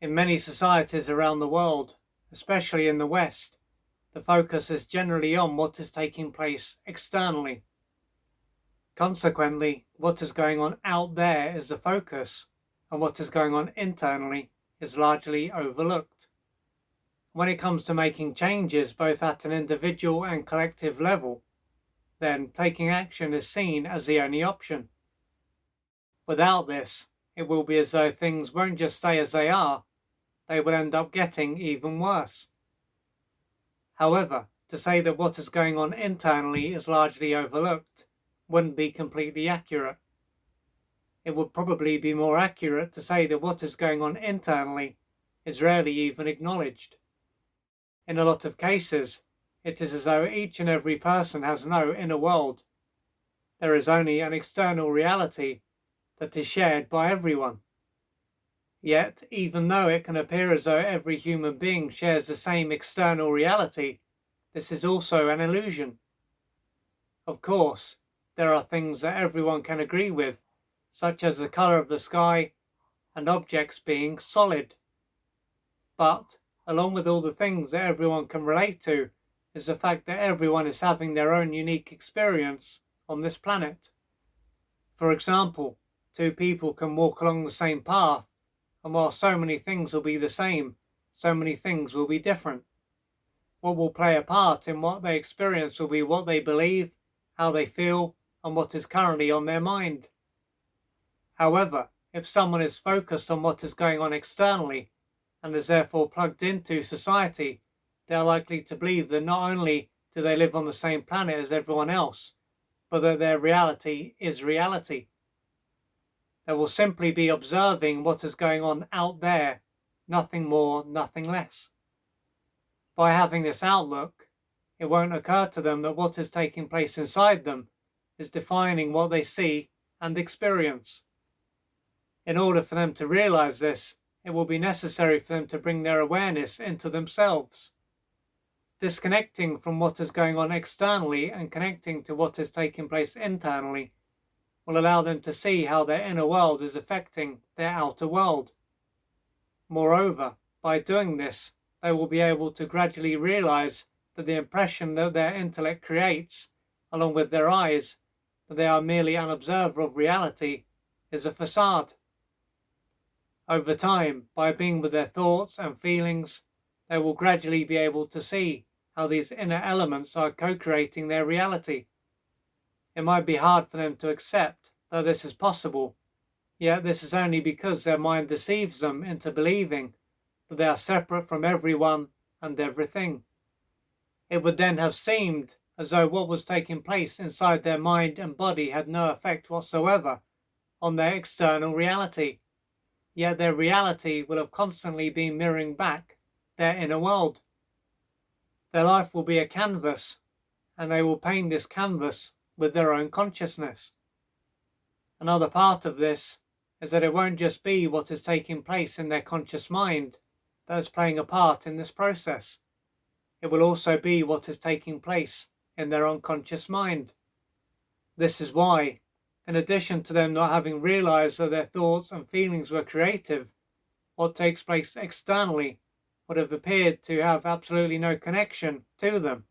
In many societies around the world, especially in the West, the focus is generally on what is taking place externally. Consequently, what is going on out there is the focus, and what is going on internally is largely overlooked. When it comes to making changes both at an individual and collective level, then taking action is seen as the only option. Without this, it will be as though things won't just stay as they are, they will end up getting even worse. However, to say that what is going on internally is largely overlooked wouldn't be completely accurate. It would probably be more accurate to say that what is going on internally is rarely even acknowledged. In a lot of cases, it is as though each and every person has no inner world. There is only an external reality that is shared by everyone. Yet, even though it can appear as though every human being shares the same external reality, this is also an illusion. Of course, there are things that everyone can agree with, such as the color of the sky and objects being solid. But, along with all the things that everyone can relate to, is the fact that everyone is having their own unique experience on this planet. For example, two people can walk along the same path, and while so many things will be the same, so many things will be different. What will play a part in what they experience will be what they believe, how they feel, and what is currently on their mind. However, if someone is focused on what is going on externally, and is therefore plugged into society, they are likely to believe that not only do they live on the same planet as everyone else, but that their reality is reality. They will simply be observing what is going on out there, nothing more, nothing less. By having this outlook, it won't occur to them that what is taking place inside them is defining what they see and experience. In order for them to realize this, it will be necessary for them to bring their awareness into themselves. Disconnecting from what is going on externally and connecting to what is taking place internally will allow them to see how their inner world is affecting their outer world. Moreover, by doing this, they will be able to gradually realize that the impression that their intellect creates, along with their eyes, that they are merely an observer of reality, is a facade. Over time, by being with their thoughts and feelings, they will gradually be able to see how these inner elements are co-creating their reality. It might be hard for them to accept that this is possible, yet this is only because their mind deceives them into believing that they are separate from everyone and everything. It would then have seemed as though what was taking place inside their mind and body had no effect whatsoever on their external reality, yet their reality will have constantly been mirroring back their inner world. Their life will be a canvas, and they will paint this canvas with their own consciousness. Another part of this is that it won't just be what is taking place in their conscious mind that is playing a part in this process. It will also be what is taking place in their unconscious mind. This is why, in addition to them not having realized that their thoughts and feelings were creative, what takes place externally would have appeared to have absolutely no connection to them.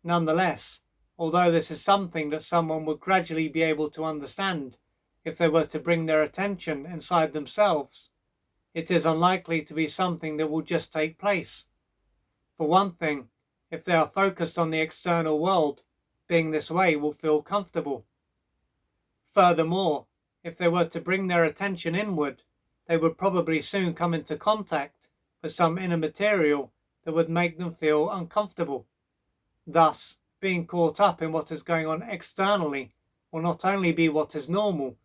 Nonetheless, although this is something that someone would gradually be able to understand if they were to bring their attention inside themselves, it is unlikely to be something that will just take place. For one thing, if they are focused on the external world, being this way will feel comfortable. Furthermore, if they were to bring their attention inward, they would probably soon come into contact with some inner material that would make them feel uncomfortable. Thus, being caught up in what is going on externally will not only be what is normal,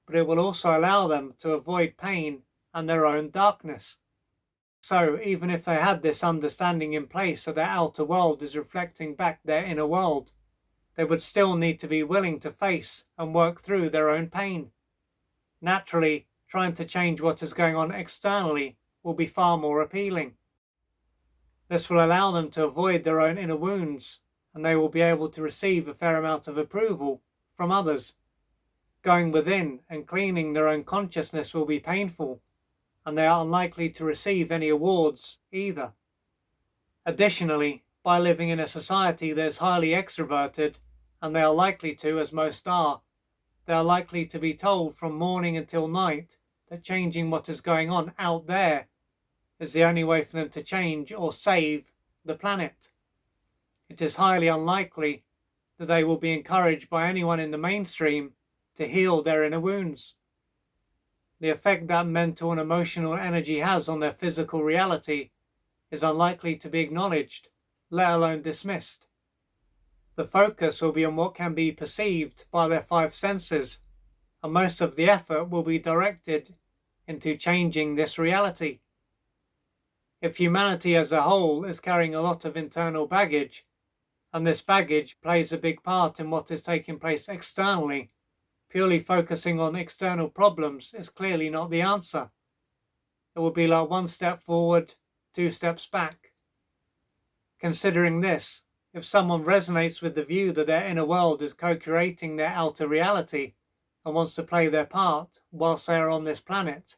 but it will also allow them to avoid pain and their own darkness. So, even if they had this understanding in place that their outer world is reflecting back their inner world, they would still need to be willing to face and work through their own pain. Naturally, trying to change what is going on externally will be far more appealing. This will allow them to avoid their own inner wounds, and they will be able to receive a fair amount of approval from others. Going within and cleaning their own consciousness will be painful, and they are unlikely to receive any awards either. Additionally, by living in a society that is highly extroverted, and they are likely to, as most are, they are likely to be told from morning until night that changing what is going on out there is the only way for them to change or save the planet. It is highly unlikely that they will be encouraged by anyone in the mainstream to heal their inner wounds. The effect that mental and emotional energy has on their physical reality is unlikely to be acknowledged, let alone dismissed. The focus will be on what can be perceived by their five senses, and most of the effort will be directed into changing this reality. If humanity as a whole is carrying a lot of internal baggage, and this baggage plays a big part in what is taking place externally, purely focusing on external problems is clearly not the answer. It will be like one step forward, two steps back. Considering this, if someone resonates with the view that their inner world is co-creating their outer reality and wants to play their part whilst they are on this planet,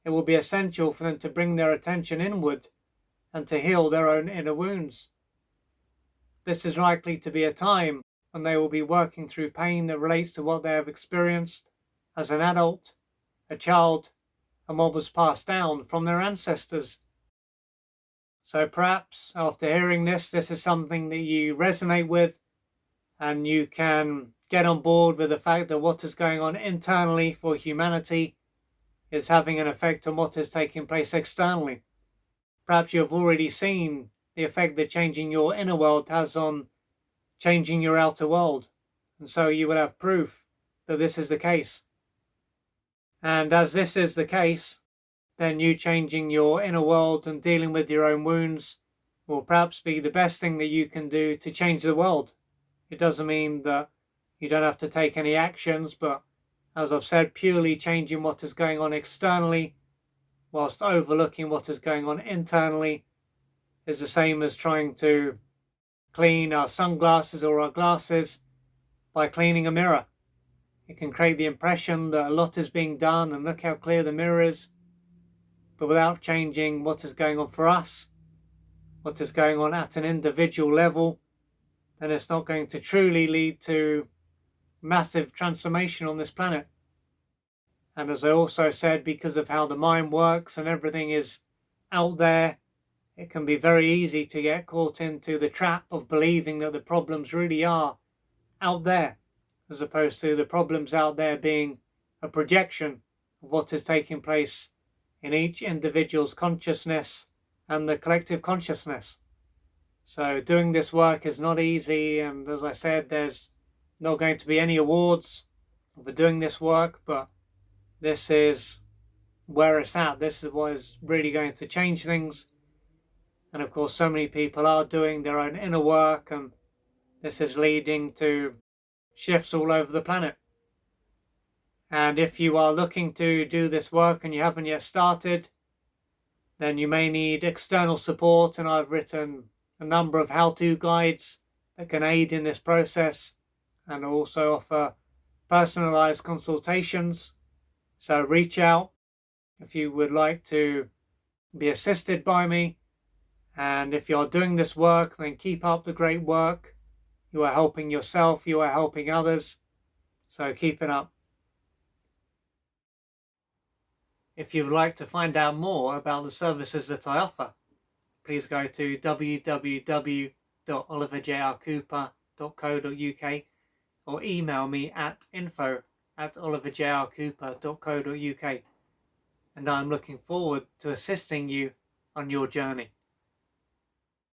it will be essential for them to bring their attention inward and to heal their own inner wounds. This is likely to be a time when they will be working through pain that relates to what they have experienced as an adult, a child, and what was passed down from their ancestors. So perhaps after hearing this, this is something that you resonate with, and you can get on board with the fact that what is going on internally for humanity is having an effect on what is taking place externally. Perhaps you have already seen the effect that changing your inner world has on changing your outer world, and so you will have proof that this is the case. And as this is the case, then you changing your inner world and dealing with your own wounds will perhaps be the best thing that you can do to change the world. It doesn't mean that you don't have to take any actions, but as I've said, purely changing what is going on externally whilst overlooking what is going on internally is the same as trying to clean our sunglasses or our glasses by cleaning a mirror. It can create the impression that a lot is being done and look how clear the mirror is, but without changing what is going on for us, what is going on at an individual level, then it's not going to truly lead to massive transformation on this planet. And as I also said, because of how the mind works and everything is out there, it can be very easy to get caught into the trap of believing that the problems really are out there, as opposed to the problems out there being a projection of what is taking place in each individual's consciousness and the collective consciousness. So doing this work is not easy, and as I said, there's not going to be any awards for doing this work, but this is where it's at. This is what is really going to change things. And of course, so many people are doing their own inner work, and this is leading to shifts all over the planet. And if you are looking to do this work and you haven't yet started, then you may need external support, and I've written a number of how-to guides that can aid in this process and also offer personalized consultations. So reach out if you would like to be assisted by me. And if you're doing this work, then keep up the great work. You are helping yourself, you are helping others. So keep it up. If you would like to find out more about the services that I offer, please go to www.oliverjrcooper.co.uk or email me at info@oliverjrcooper.co.uk. And I'm looking forward to assisting you on your journey.